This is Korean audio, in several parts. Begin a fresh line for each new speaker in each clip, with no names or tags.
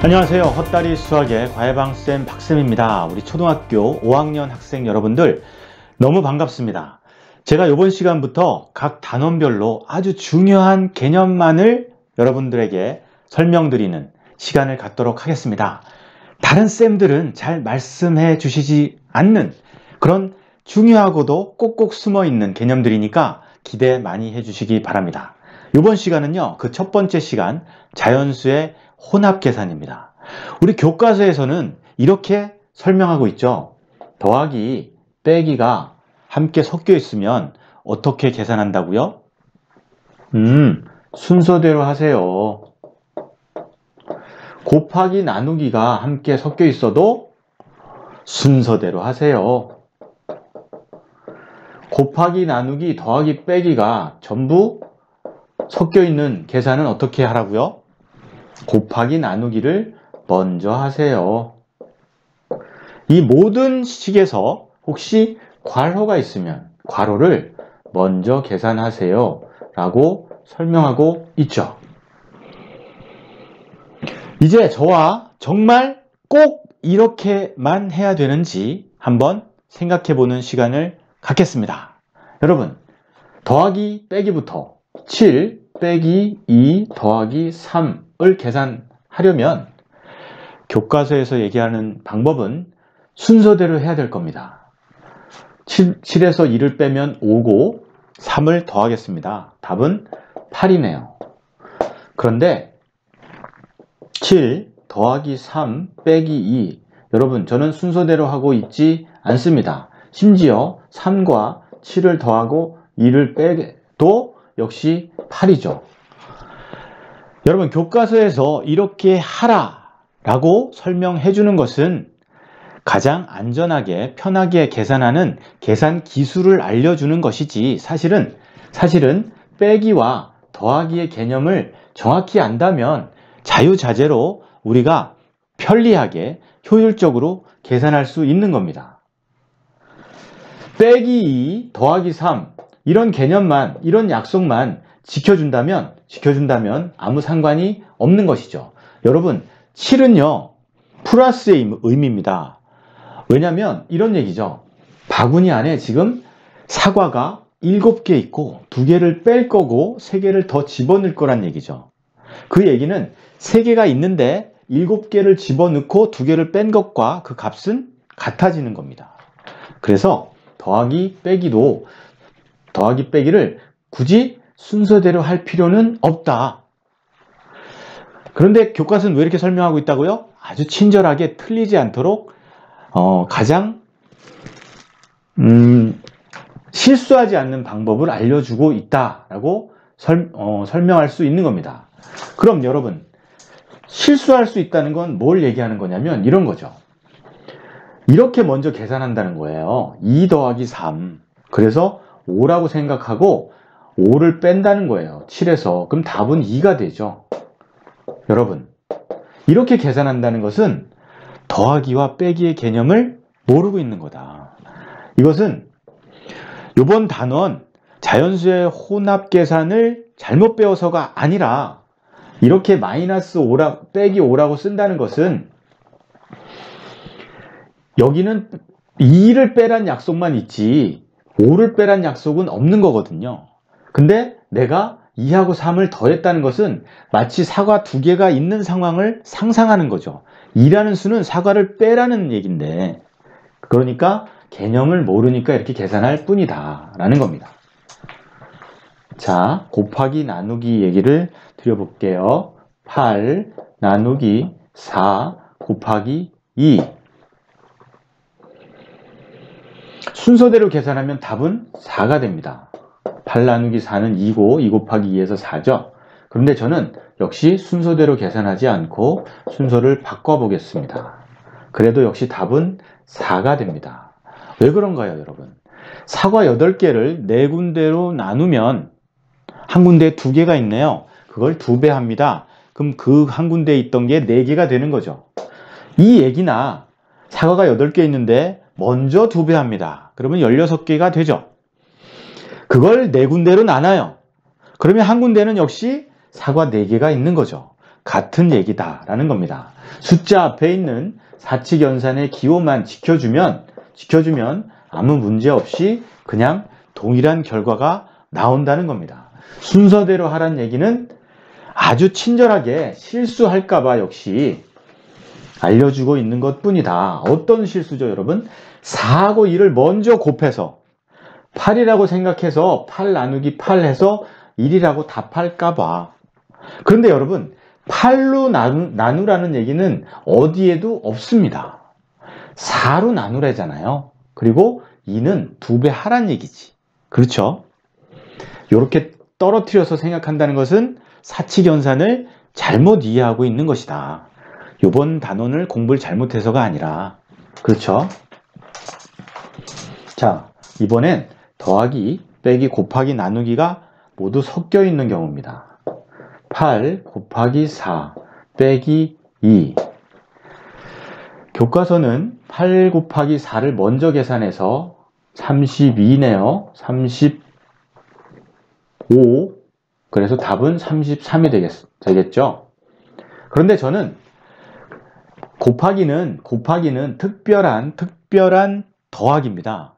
안녕하세요. 헛다리 수학의 과외방쌤 박쌤입니다. 우리 초등학교 5학년 학생 여러분들 너무 반갑습니다. 제가 이번 시간부터 각 단원별로 아주 중요한 개념만을 여러분들에게 설명드리는 시간을 갖도록 하겠습니다. 다른 쌤들은 잘 말씀해 주시지 않는 그런 중요하고도 꼭꼭 숨어있는 개념들이니까 기대 많이 해주시기 바랍니다. 이번 시간은요, 그 첫 번째 시간 자연수의 혼합계산입니다. 우리 교과서에서는 이렇게 설명하고 있죠. 더하기, 빼기가 함께 섞여 있으면 어떻게 계산한다고요? 순서대로 하세요. 곱하기, 나누기가 함께 섞여 있어도 순서대로 하세요. 곱하기, 나누기, 더하기, 빼기가 전부 섞여 있는 계산은 어떻게 하라고요? 곱하기, 나누기를 먼저 하세요. 이 모든 식에서 혹시 괄호가 있으면 괄호를 먼저 계산하세요 라고 설명하고 있죠. 이제 저와 정말 꼭 이렇게만 해야 되는지 한번 생각해 보는 시간을 갖겠습니다. 여러분, 더하기 빼기부터 7 빼기 2 더하기 3을 계산하려면 교과서에서 얘기하는 방법은 순서대로 해야 될 겁니다. 7에서 2를 빼면 5고 3을 더하겠습니다. 답은 8이네요. 그런데 7 더하기 3 빼기 2, 여러분, 저는 순서대로 하고 있지 않습니다. 심지어 3과 7을 더하고 2를 빼도 역시 8이죠. 여러분, 교과서에서 이렇게 하라 라고 설명해 주는 것은 가장 안전하게 편하게 계산하는 계산 기술을 알려주는 것이지, 사실은 빼기와 더하기의 개념을 정확히 안다면 자유자재로 우리가 편리하게 효율적으로 계산할 수 있는 겁니다. 빼기 2 더하기 3, 이런 개념만, 이런 약속만 지켜준다면 아무 상관이 없는 것이죠. 여러분, 7은요 플러스의 의미입니다. 왜냐면 이런 얘기죠. 바구니 안에 지금 사과가 7개 있고 2개를 뺄 거고 3개를 더 집어넣을 거란 얘기죠. 그 얘기는 3개가 있는데 7개를 집어넣고 2개를 뺀 것과 그 값은 같아지는 겁니다. 그래서 더하기 빼기를 굳이 순서대로 할 필요는 없다. 그런데 교과서는 왜 이렇게 설명하고 있다고요? 아주 친절하게 틀리지 않도록 가장 실수하지 않는 방법을 알려주고 있다라고 설명할 수 있는 겁니다. 그럼 여러분, 실수할 수 있다는 건 뭘 얘기하는 거냐면 이런 거죠. 이렇게 먼저 계산한다는 거예요. 2 더하기 3. 그래서 5라고 생각하고 5를 뺀다는 거예요. 7에서. 그럼 답은 2가 되죠. 여러분, 이렇게 계산한다는 것은 더하기와 빼기의 개념을 모르고 있는 거다. 이것은 이번 단원 자연수의 혼합 계산을 잘못 배워서가 아니라 이렇게 마이너스 5라, 빼기 5라고 쓴다는 것은 여기는 2를 빼란 약속만 있지 5를 빼란 약속은 없는 거거든요. 근데 내가 2하고 3을 더했다는 것은 마치 사과 2개가 있는 상황을 상상하는 거죠. 2라는 수는 사과를 빼라는 얘기인데, 그러니까 개념을 모르니까 이렇게 계산할 뿐이다 라는 겁니다. 자, 곱하기 나누기 얘기를 드려볼게요. 8 나누기 4 곱하기 2. 순서대로 계산하면 답은 4가 됩니다. 8 나누기 4는 2고 2 곱하기 2에서 4죠. 그런데 저는 역시 순서대로 계산하지 않고 순서를 바꿔보겠습니다. 그래도 역시 답은 4가 됩니다. 왜 그런가요, 여러분? 사과 8개를 4군데로 나누면 한 군데에 2개가 있네요. 그걸 2배 합니다. 그럼 그 한 군데에 있던 게 4개가 되는 거죠. 이 얘기나 사과가 8개 있는데 먼저 2배 합니다. 그러면 16개가 되죠. 그걸 4군데로 나눠요. 그러면 한 군데는 역시 사과 4개가 있는 거죠. 같은 얘기다라는 겁니다. 숫자 앞에 있는 사칙연산의 기호만 지켜주면 아무 문제 없이 그냥 동일한 결과가 나온다는 겁니다. 순서대로 하란 얘기는 아주 친절하게 실수할까봐 역시 알려주고 있는 것 뿐이다. 어떤 실수죠, 여러분? 4하고 2를 먼저 곱해서 8이라고 생각해서 8 나누기 8 해서 1이라고 답할까봐. 그런데 여러분, 8로 나누라는 얘기는 어디에도 없습니다. 4로 나누래잖아요. 그리고 2는 2배 하란 얘기지. 그렇죠? 이렇게 떨어뜨려서 생각한다는 것은 사칙연산을 잘못 이해하고 있는 것이다. 이번 단원을 공부를 잘못해서가 아니라. 그렇죠? 자, 이번엔 더하기, 빼기, 곱하기, 나누기가 모두 섞여 있는 경우입니다. 8 곱하기 4 빼기 2. 교과서는 8 곱하기 4를 먼저 계산해서 32네요. 35. 그래서 답은 33이 되겠죠. 그런데 저는 곱하기는 특별한 더하기입니다.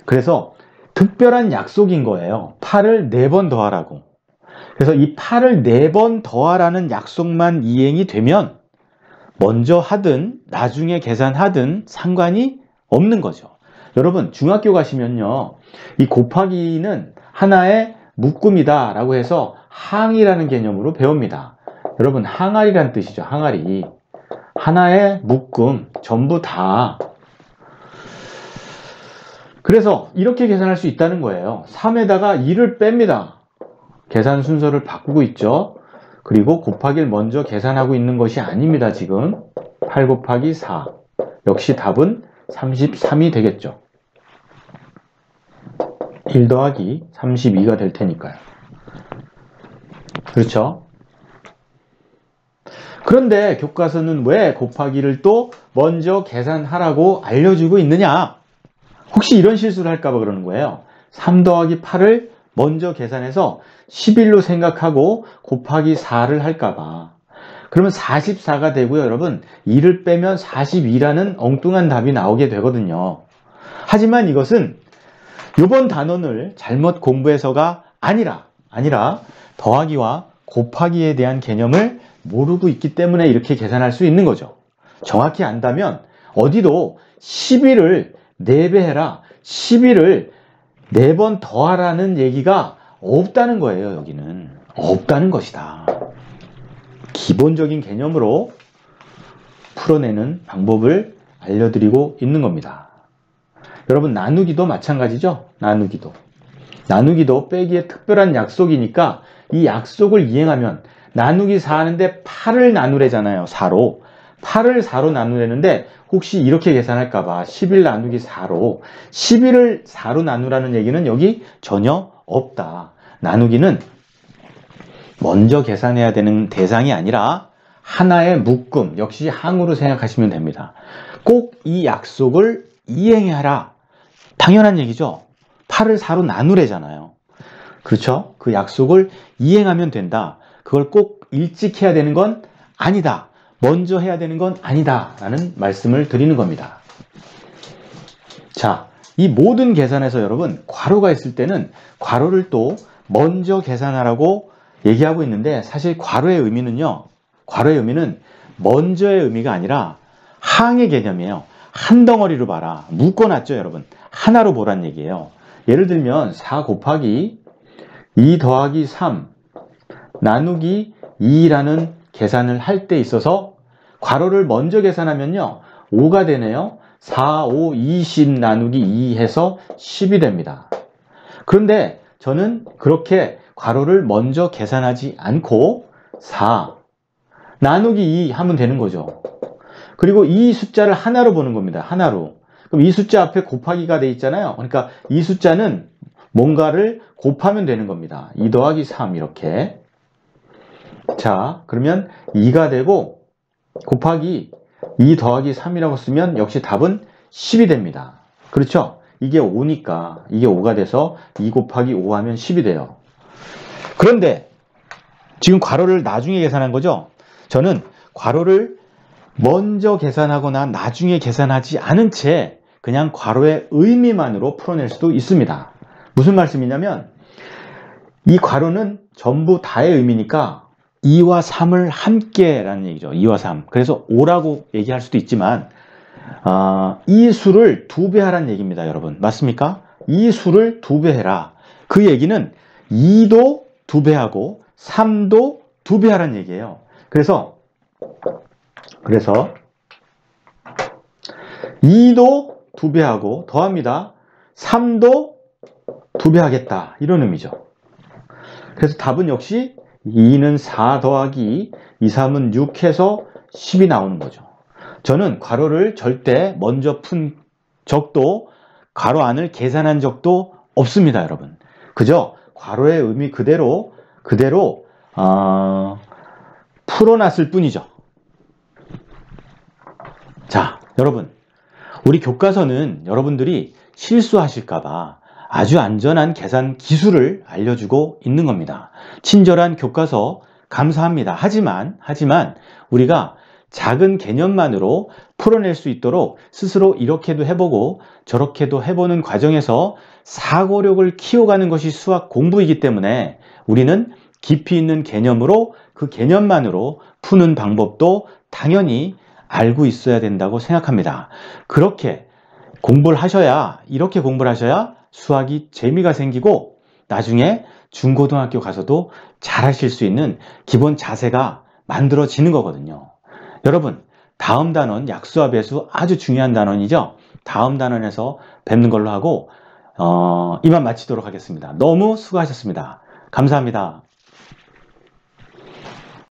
그래서 특별한 약속인 거예요. 8을 4번 더하라고. 그래서 이 8을 4번 더하라는 약속만 이행이 되면 먼저 하든 나중에 계산하든 상관이 없는 거죠. 여러분, 중학교 가시면요, 이 곱하기는 하나의 묶음이다 라고 해서 항이라는 개념으로 배웁니다. 여러분, 항아리란 뜻이죠. 항아리. 하나의 묶음, 전부 다. 그래서 이렇게 계산할 수 있다는 거예요. 3에다가 2를 뺍니다. 계산 순서를 바꾸고 있죠. 그리고 곱하기를 먼저 계산하고 있는 것이 아닙니다. 지금 8 곱하기 4. 역시 답은 33이 되겠죠. 1 더하기 32가 될 테니까요. 그렇죠? 그런데 교과서는 왜 곱하기를 또 먼저 계산하라고 알려주고 있느냐? 혹시 이런 실수를 할까봐 그러는 거예요. 3 더하기 8을 먼저 계산해서 11로 생각하고 곱하기 4를 할까봐. 그러면 44가 되고요, 여러분. 2를 빼면 42라는 엉뚱한 답이 나오게 되거든요. 하지만 이것은 이번 단원을 잘못 공부해서가 아니라 더하기와 곱하기에 대한 개념을 모르고 있기 때문에 이렇게 계산할 수 있는 거죠. 정확히 안다면 어디도 11을 4배 해라, 11을 4번 더하라는 얘기가 없다는 거예요. 여기는 없다는 것이다. 기본적인 개념으로 풀어내는 방법을 알려드리고 있는 겁니다. 여러분, 나누기도 마찬가지죠. 나누기도 빼기의 특별한 약속이니까 이 약속을 이행하면 나누기 4 하는데 8을 나누래잖아요. 4로. 8을 4로 나누려는데 혹시 이렇게 계산할까봐 11 나누기 4로 11을 4로 나누라는 얘기는 여기 전혀 없다. 나누기는 먼저 계산해야 되는 대상이 아니라 하나의 묶음, 역시 항으로 생각하시면 됩니다. 꼭 이 약속을 이행해라. 당연한 얘기죠. 8을 4로 나누래잖아요. 그렇죠? 그 약속을 이행하면 된다. 그걸 꼭 일찍 해야 되는 건 아니다. 먼저 해야 되는 건 아니다. 라는 말씀을 드리는 겁니다. 자, 이 모든 계산에서 여러분, 괄호가 있을 때는 괄호를 또 먼저 계산하라고 얘기하고 있는데, 사실 괄호의 의미는 먼저의 의미가 아니라 항의 개념이에요. 한 덩어리로 봐라. 묶어놨죠, 여러분. 하나로 보란 얘기예요. 예를 들면 4 곱하기 2 더하기 3 나누기 2라는 계산을 할 때 있어서 괄호를 먼저 계산하면요, 5가 되네요. 4, 5, 20 나누기 2 해서 10이 됩니다. 그런데 저는 그렇게 괄호를 먼저 계산하지 않고 4 나누기 2 하면 되는 거죠. 그리고 이 숫자를 하나로 보는 겁니다. 하나로. 그럼 이 숫자 앞에 곱하기가 돼 있잖아요. 그러니까 이 숫자는 뭔가를 곱하면 되는 겁니다. 2 더하기 3 이렇게. 자, 그러면 2가 되고 곱하기 2 더하기 3이라고 쓰면 역시 답은 10이 됩니다. 그렇죠? 이게 5니까 이게 5가 돼서 2 곱하기 5 하면 10이 돼요. 그런데 지금 괄호를 나중에 계산한 거죠? 저는 괄호를 먼저 계산하거나 나중에 계산하지 않은 채 그냥 괄호의 의미만으로 풀어낼 수도 있습니다. 무슨 말씀이냐면 이 괄호는 전부 다의 의미니까 2와 3을 함께 라는 얘기죠. 2와 3. 그래서 5라고 얘기할 수도 있지만 이 수를 2배 하라는 얘기입니다. 여러분. 맞습니까? 이 수를 2배 해라. 그 얘기는 2도 2배 하고 3도 2배 하라는 얘기예요. 그래서 2도 2배 하고 더합니다. 3도 2배 하겠다. 이런 의미죠. 그래서 답은 역시 2는 4 더하기 2, 3은 6 해서 10이 나오는 거죠. 저는 괄호를 절대 먼저 푼 적도 괄호 안을 계산한 적도 없습니다. 여러분. 그저 괄호의 의미 그대로 풀어놨을 뿐이죠. 자, 여러분. 우리 교과서는 여러분들이 실수하실까봐 아주 안전한 계산 기술을 알려주고 있는 겁니다. 친절한 교과서 감사합니다. 하지만 우리가 작은 개념만으로 풀어낼 수 있도록 스스로 이렇게도 해보고 저렇게도 해보는 과정에서 사고력을 키워가는 것이 수학 공부이기 때문에 우리는 깊이 있는 개념으로 그 개념만으로 푸는 방법도 당연히 알고 있어야 된다고 생각합니다. 그렇게 공부를 하셔야, 이렇게 공부를 하셔야 수학이 재미가 생기고 나중에 중고등학교 가서도 잘하실 수 있는 기본 자세가 만들어지는 거거든요. 여러분, 다음 단원 약수와 배수 아주 중요한 단원이죠. 다음 단원에서 뵙는 걸로 하고 이만 마치도록 하겠습니다. 너무 수고하셨습니다. 감사합니다.